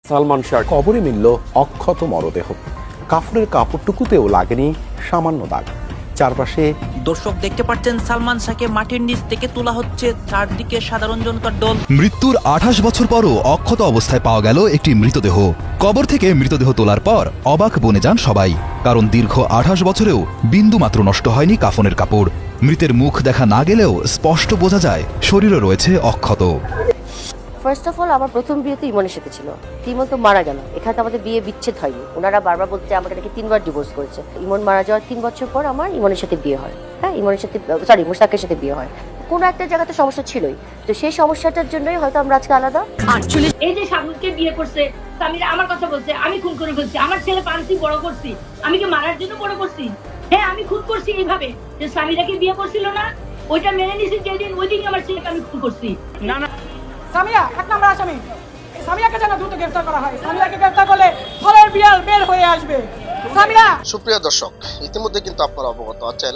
সালমান শাহ কবরে মিলল অক্ষত মরদেহ, কাফনের কাপড়টুকুতেও লাগেনি সামান্য দাগ। চারপাশে দর্শক দেখতে পাচ্ছেন সালমান শাহকে মাটির নিচ থেকে তোলা হচ্ছে, চারদিকে সাধারণ জনতার ঢল। মৃত্যুর 28 বছর পরও অক্ষত অবস্থায় পাওয়া গেল একটি মৃতদেহ। কবর থেকে মৃতদেহ তোলার পর অবাক বনে যান সবাই, কারণ দীর্ঘ 28 বছরেও বিন্দুমাত্র নষ্ট হয়নি কাফনের কাপড়। মৃতের মুখ দেখা না গেলেও স্পষ্ট বোঝা যায় শরীরে রয়েছে অক্ষত। ফার্স্ট অফ অল, আমার প্রথম বিয়ে তো ইমনের সাথে ছিল। ইমন তো মারা গেল, এখানে তো আমাদের বিয়ে বিচ্ছেদ হয়নি। ওনারা বারবার বলতে আমাকে নাকি 3বার ডিভোর্স করেছে। ইমন মারা যাওয়ার 3 বছর পর আমার ইমনের সাথে বিয়ে হয়। হ্যাঁ, ইমনের সাথে মুশতাকের সাথে বিয়ে হয়। কোনো একটা জায়গাতে সমস্যা ছিলই, তো সেই সমস্যাটার জন্যই হয়তো আমরা আজকে আলাদা। এই যে শামুককে বিয়ে করছে, সামিরা আমার কথা বলছে আমি খুন করে ফেলছি, আমার ছেলে পানসি বড় করছি, আমি কি মারার জন্য বড় করছি? হ্যাঁ, আমি খুন করছি এইভাবে যে সামিরাকে বিয়ে করছিল না, ওইটা মেনে নিছি যেদিন, ওই দিনই আমার ছেলেকে আমি খুন করছি। না না, সামিয়া 1 নম্বর আসামি। সামিয়াকে যেন দ্রুত গ্রেফতার করা হয়। সামিয়াকে গ্রেফতার করলে ফলের বিয়াল বের হয়ে আসবে। সামিয়া। সুপ্রিয় দর্শক, ইতিমধ্যে কিন্তু আপনারা অবগত আছেন,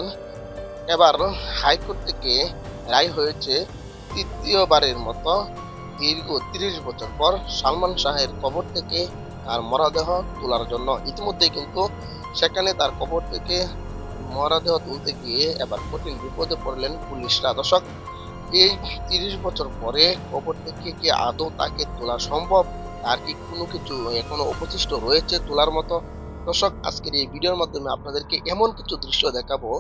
এবার হাইকোর্ট থেকে রায় হয়েছে তৃতীয়বারের মতো দীর্ঘ 30 বছর পর সালমান শাহের কবর থেকে তার মরদেহ তোলার জন্য। ইতিমধ্যে কিন্তু সেখানে তার কবর থেকে মরদেহ তুলতে গিয়ে এবার কঠিন বিপদে পড়লেন পুলিশরা। দর্শক, এই 30 বছর পরে কবর থেকে কি আদৌ তাকে তোলা সম্ভব? আর কি কোনো কিছু এখনো অবশিষ্ট রয়েছে তোলার মতো? দর্শক, আজকের এই ভিডিওর মাধ্যমে আপনাদেরকে এমন কিছু দৃশ্য দেখাবো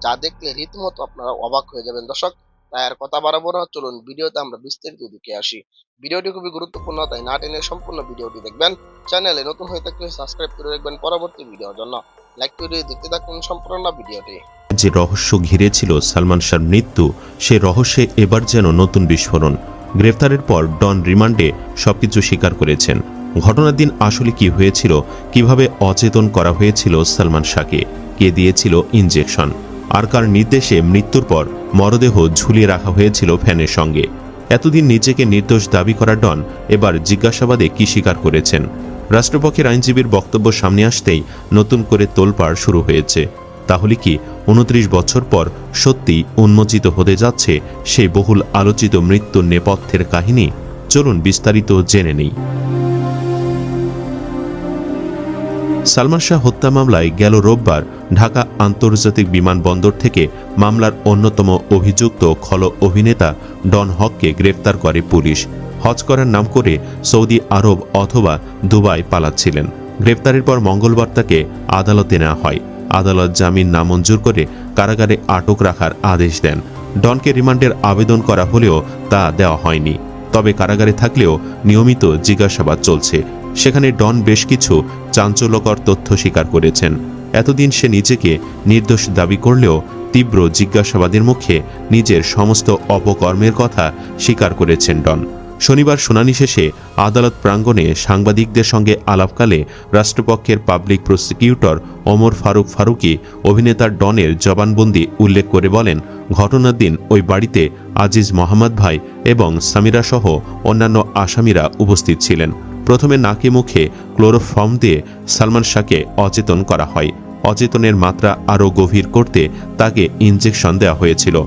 যা দেখলে রীতিমতো আপনারা অবাক হয়ে যাবেন। দর্শক, তাই আর কথা বাড়াবো না, চলুন ভিডিওতে আমরা বিস্তারিত দিকে আসি। ভিডিওটি খুবই গুরুত্বপূর্ণ, তাই না টেনে সম্পূর্ণ ভিডিওটি দেখবেন। চ্যানেলে নতুন হয়ে থাকলে সাবস্ক্রাইব করে রাখবেন পরবর্তী ভিডিওর জন্য। লাইক করে দেখতে থাকুন সম্পূর্ণ ভিডিওটি। যে রহস্য ঘিরেছিল সালমান শাহর মৃত্যু, সেই রহস্যে এবার যেন নতুন বিস্ফোরণ। গ্রেফতারের পর ডন রিমান্ডে সবকিছু স্বীকার করেছেন। ঘটনার দিন আসলে কি হয়েছিল, কিভাবে অচেতন করা হয়েছিল সালমান শাহকে, কে দিয়েছিল ইনজেকশন, আর কার নির্দেশে মৃত্যুর পর মরদেহ ঝুলিয়ে রাখা হয়েছিল ফ্যানের সঙ্গে। এতদিন নিজেকে নির্দোষ দাবি করা ডন এবার জিজ্ঞাসাবাদে কি স্বীকার করেছেন। রাষ্ট্রপক্ষের আইনজীবীর বক্তব্য সামনে আসতেই নতুন করে তোলপাড় শুরু হয়েছে। তাহলে কি 29 বছর পর সত্যি উন্মোচিত হতে যাচ্ছে সেই বহুল আলোচিত মৃত্যুর নেপথ্যের কাহিনী? চলুন বিস্তারিত জেনে নেই। সালমান শাহ হত্যা মামলায় গেল রোববার ঢাকা আন্তর্জাতিক বিমানবন্দর থেকে মামলার অন্যতম অভিযুক্ত খল অভিনেতা ডন হককে গ্রেফতার করে পুলিশ। হজ করার নাম করে সৌদি আরব অথবা দুবাই পালাচ্ছিলেন। গ্রেফতারের পর মঙ্গলবার তাকে আদালতে নেওয়া হয়। আদালত জামিন নামঞ্জুর করে কারাগারে আটক রাখার আদেশ দেন। ডনকে রিমান্ডের আবেদন করা হলেও তা দেওয়া হয়নি। তবে কারাগারে থাকলেও নিয়মিত জিজ্ঞাসাবাদ চলছে। সেখানে ডন বেশ কিছু চাঞ্চল্যকর তথ্য স্বীকার করেছেন। এতদিন সে নিজেকে নির্দোষ দাবি করলেও তীব্র জিজ্ঞাসাবাদের মুখে নিজের সমস্ত অপকর্মের কথা স্বীকার করেছেন ডন। শনিবার শুনানি শেষে আদালত প্রাঙ্গণে সাংবাদিকদের সঙ্গে আলাপকালে রাষ্ট্রপক্ষের পাবলিক প্রসিকিউটর ওমর ফারুক ফারুকি অভিনেতা ডনের জবানবন্দি উল্লেখ করে বলেন, ঘটনার দিন ওই বাড়িতে আজিজ মোহাম্মদ ভাই এবং সামিরা সহ অন্যান্য আসামিরা উপস্থিত ছিলেন। প্রথমে নাকে মুখে ক্লোরোফর্ম দিয়ে সালমান শাহকে অচেতন করা হয়। অচেতনের মাত্রা আরও গভীর করতে তাকে ইনজেকশন দেওয়া হয়েছিল।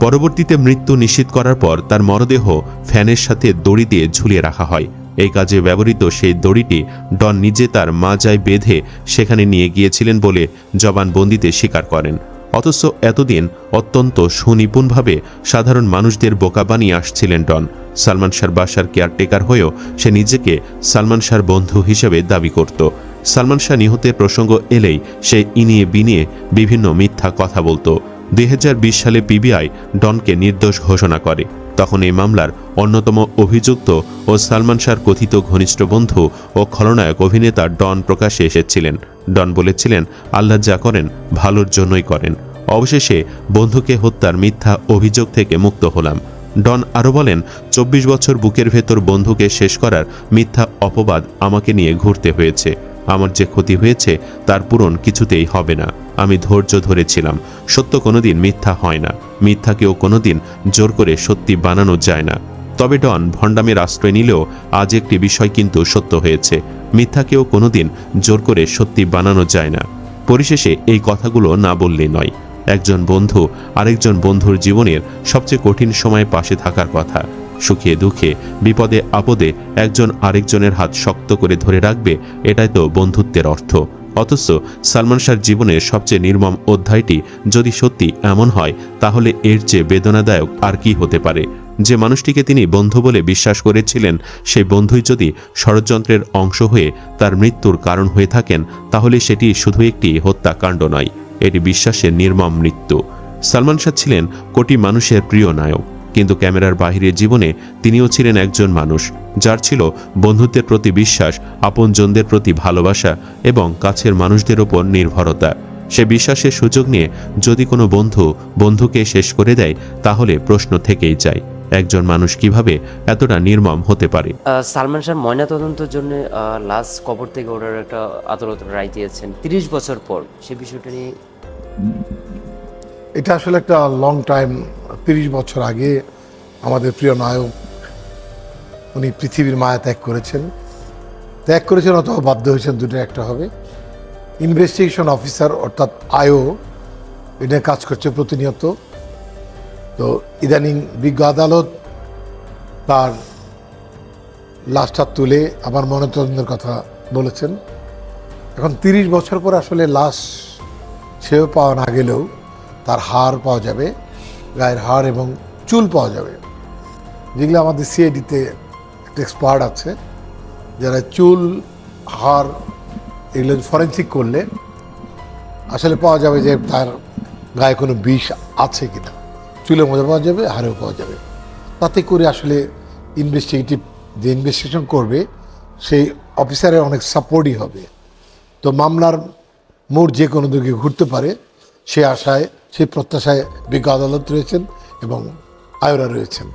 পরবর্তীতে মৃত্যু নিশ্চিত করার পর তার মরদেহ ফ্যানের সাথে দড়ি দিয়ে ঝুলিয়ে রাখা হয়। এই কাজে ব্যবহৃত সেই দড়িটি ডন নিজে তার মাজায় বেঁধে সেখানে নিয়ে গিয়েছিলেন বলে জবানবন্দিতে স্বীকার করেন। অথচ এতদিন অত্যন্ত সুনিপুণভাবে সাধারণ মানুষদের বোকা বানিয়ে আসছিলেন ডন। সালমান শাহর বাসার কেয়ারটেকার হয়েও সে নিজেকে সালমান শাহর বন্ধু হিসেবে দাবি করত। সালমান শাহ নিহতের প্রসঙ্গ এলেই সে ইনিয়ে বিনিয়ে বিভিন্ন মিথ্যা কথা বলতো। 2020 সালে পিবিআই ডনকে নির্দোষ ঘোষণা করে। তখন এই মামলার অন্যতম অভিযুক্ত ও সালমান শাহর কথিত ঘনিষ্ঠ বন্ধু ও খলনায়ক অভিনেতা ডন প্রকাশ্যে এসেছিলেন। ডন বলেছিলেন, আল্লাহ যা করেন ভালোর জন্যই করেন। অবশেষে বন্ধুকে হত্যার মিথ্যা অভিযোগ থেকে মুক্ত হলাম। ডন আরও বলেন, 24 বছর বুকের ভেতর বন্ধুকে শেষ করার মিথ্যা অপবাদ আমাকে নিয়ে ঘুরতে হয়েছে। আমার যে ক্ষতি হয়েছে তার পূরণ কিছুতেই হবে না। আমি ধৈর্য ধরেছিলাম। সত্য কোনোদিন মিথ্যা হয় না, মিথ্যাকেও কোনোদিন জোর করে সত্যি বানানো যায় না। তবে ডন ভণ্ডামের আশ্রয় নিলেও আজ একটি বিষয় কিন্তু সত্য হয়েছে, মিথ্যাকেও কোনোদিন জোর করে সত্যি বানানো যায় না। পরিশেষে এই কথাগুলো না বললেই নয়। একজন বন্ধু আরেকজন বন্ধুর জীবনের সবচেয়ে কঠিন সময়ে পাশে থাকার কথা। সুখে দুঃখে বিপদে আপদে একজন আরেকজনের হাত শক্ত করে ধরে রাখবে, এটাই তো বন্ধুত্বের অর্থ। অথচ সালমান শাহর জীবনের সবচেয়ে নির্মম অধ্যায়টি যদি সত্যি এমন হয়, তাহলে এর চেয়ে বেদনাদায়ক আর কি হতে পারে? যে মানুষটিকে তিনি বন্ধু বলে বিশ্বাস করেছিলেন, সেই বন্ধুই যদি ষড়যন্ত্রের অংশ হয়ে তার মৃত্যুর কারণ হয়ে থাকেন, তাহলে সেটি শুধু একটি হত্যাকাণ্ড নয়, এটি বিশ্বাসের নির্মম মৃত্যু। সালমান শাহ ছিলেন কোটি মানুষের প্রিয় নায়ক, কিন্তু ক্যামেরার বাহিরের জীবনে তিনিও ছিলেন একজন মানুষ যার ছিল বন্ধুত্বের প্রতি বিশ্বাস, আপনজনদের প্রতি ভালোবাসা এবং কাছের মানুষদের ওপর নির্ভরতা। সে বিশ্বাসের সুযোগ নিয়ে যদি কোনো বন্ধুকে শেষ করে দেয়, তাহলে প্রশ্ন থেকেই যায়, একজন মানুষ কিভাবে এতটা নির্মম হতে পারে? সালমান শাহ ময়নাতদন্তের জন্য লাশ কবর থেকে ওঠার একটা আদালত রায় দিয়েছেন 30 বছর পর, সে বিষয়টা নিয়ে এটা আসলে একটা লং টাইম। 30 বছর আগে আমাদের প্রিয় নায়ক উনি পৃথিবীর মায়া ত্যাগ করেছেন অথবা বাধ্য হয়েছেন, দুটো একটা হবে। ইনভেস্টিগেশন অফিসার অর্থাৎ আইও এটা কাজ করছে প্রতিনিয়ত। তো ইদানিং বিজ্ঞ আদালত তার লাশটা তুলে আবার ময়নাতদন্তের কথা বলেছেন। এখন 30 বছর পর আসলে লাশ সেও পাওয়া না গেলেও তার হাড় পাওয়া যাবে, গায়ের হাড় এবং চুল পাওয়া যাবে, যেগুলো আমাদের সিআইডিতে একটা এক্সপার্ট আছে যারা চুল হাড় এগুলো ফরেন্সিক করলে আসলে পাওয়া যাবে যে তার গায়ে কোনো বিষ আছে কিনা। চুলের মধ্যে পাওয়া যাবে, হাড়েও পাওয়া যাবে। তাতে করে আসলে যে ইনভেস্টিগেশন করবে সেই অফিসারের অনেক সাপোর্টই হবে। তো মামলার মোড় যে কোনো দিকে ঘুরতে পারে সে আশায়, সেই প্রত্যাশায় বিজ্ঞ আদালত রয়েছেন এবং আয়োরা রয়েছেন।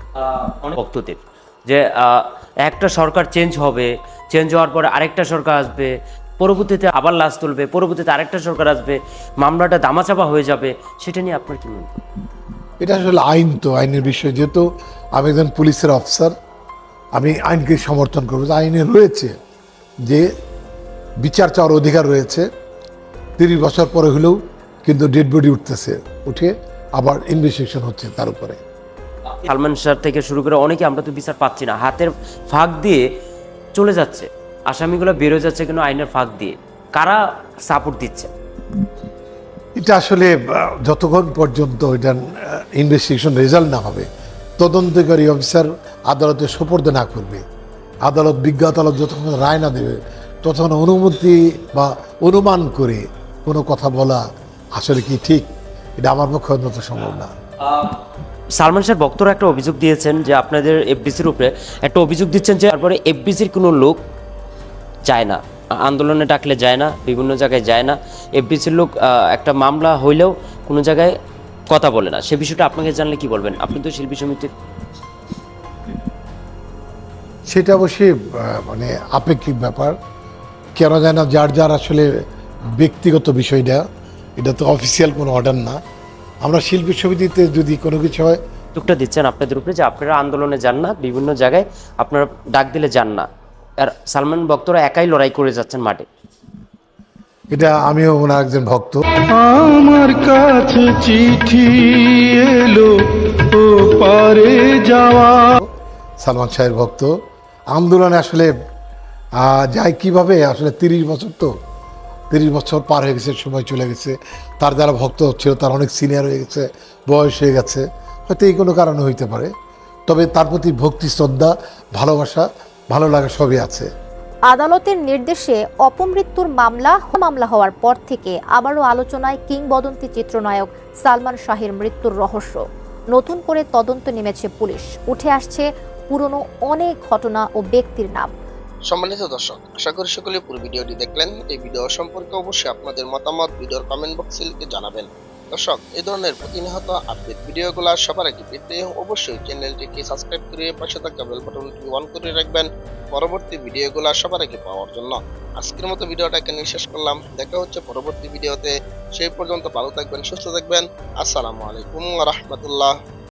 অনেক বক্তব্যের যে একটা সরকার চেঞ্জ হবে, চেঞ্জ হওয়ার পরে আরেকটা সরকার আসবে, পরবর্তীতে আবার লাশ তুলবে, পরবর্তীতে আরেকটা সরকার আসবে, মামলাটা দামাচাপা হয়ে যাবে, সেটা নিয়ে আপনার কি মনে হয়? এটা আসলে আইন, তো আইনের বিষয়। যেহেতু আমি একজন পুলিশের অফিসার, আমি আইনকে সমর্থন করবো। আইনে রয়েছে যে বিচার চাওয়ার অধিকার রয়েছে। 30 বছর পরে হলেও কিন্তু ডেড বডি উঠে আবার ইনভেস্টিগেশন হচ্ছে তার উপরে। সালমান শাহ থেকে শুরু করে অনেকে আমরা তো বিচার পাচ্ছি না, হাতের ফাঁক দিয়ে চলে যাচ্ছে, আসামিগুলো বেরোয় যাচ্ছে কিন্তু আইনের ফাঁক দিয়ে। কারা সাপোর্ট দিচ্ছে? এটা আসলে যতক্ষণ পর্যন্ত এটা ইনভেস্টিগেশন রেজাল্ট না হবে, তদন্তকারী অফিসার আদালতে সোপর্দ না করবে, বিজ্ঞ আদালত যতক্ষণ রায় না দেবে, ততক্ষণ অনুমতি বা অনুমান করে কোনো কথা বলা আসলে কি ঠিক, এটা আমার পক্ষে অন্তত সম্ভব না। সালমান শাহর বক্তরা একটা অভিযোগ দিয়েছেন যে আপনাদের এফডিসির উপরে একটা অভিযোগ দিচ্ছেন যে তারপরে এফডিসির কোনো লোক যায় না, আন্দোলনে ডাকলে যায় না, বিভিন্ন জায়গায় যায় না, এফডিসির লোক একটা মামলা হইলেও কোনো জায়গায় কথা বলে না। সে বিষয়টা আপনাকে জানলে কি বলবেন? আপনি তো শিল্পী সমিতির। সেটা অবশ্যই মানে আপেক্ষিক ব্যাপার, কেন যায় না, যার আসলে ব্যক্তিগত বিষয়টা, এটা তো অফিসিয়াল কোনো অর্ডার না। আমরা শিল্পী সমিতিতে যদি কোনো কিছু হয়, অভিযোগটা দিচ্ছেন আপনাদের উপরে যে আপনারা আন্দোলনে যান না, বিভিন্ন জায়গায় আপনারা ডাক দিলে যান না, আর সালমান ভক্তরা একাই লড়াই করে যাচ্ছেন মাঠে। এটা আমিও ওনার একজন ভক্ত। আমার কাছে চিঠি এলো ও পারে যাওয়া, সালমান শাহের ভক্ত। আন্দোলনে আসলে যায় কিভাবে, আসলে 30 বছর পার হয়ে গেছে, সময় চলে গেছে। তার যারা ভক্ত ছিল তার অনেক সিনিয়র হয়ে গেছে, বয়স হয়ে গেছে, হয়তো এই কোনো কারণে হইতে পারে। তবে তার প্রতি ভক্তি, শ্রদ্ধা, ভালোবাসা, ভালো লাগা সবই আছে। আদালতের নির্দেশে অপমৃত্যুর মামলা হওয়ার পর থেকে আবারও আলোচনায় কিংবদন্তি চিত্রনায়ক সালমান শাহের মৃত্যুর রহস্য। নতুন করে তদন্ত নেমেছে পুলিশ, উঠে আসছে পুরনো অনেক ঘটনা ও ব্যক্তির নাম। সম্মানিত দর্শক, আশা করি সকলে পুরো ভিডিওটি দেখলেন। এই ভিডিও সম্পর্কে অবশ্যই আপনাদের মতামত ভিডিওর কমেন্ট বক্সে লিখে জানাবেন। দর্শক, এই ধরনের প্রতিনিয়ত আপডেট ভিডিওগুলো সবার আগে পেতে অবশ্যই চ্যানেলটিকে সাবস্ক্রাইব করে পাশে থাকা বেল বাটনটি অন করে রাখবেন পরবর্তী ভিডিওগুলো সবার আগে পাওয়ার জন্য। আজকের মতো ভিডিওটা এখানে শেষ করলাম, দেখা হচ্ছে পরবর্তী ভিডিওতে। সেই পর্যন্ত ভালো থাকবেন, সুস্থ থাকবেন। আসসালামু আলাইকুম ওয়া রাহমাতুল্লাহ।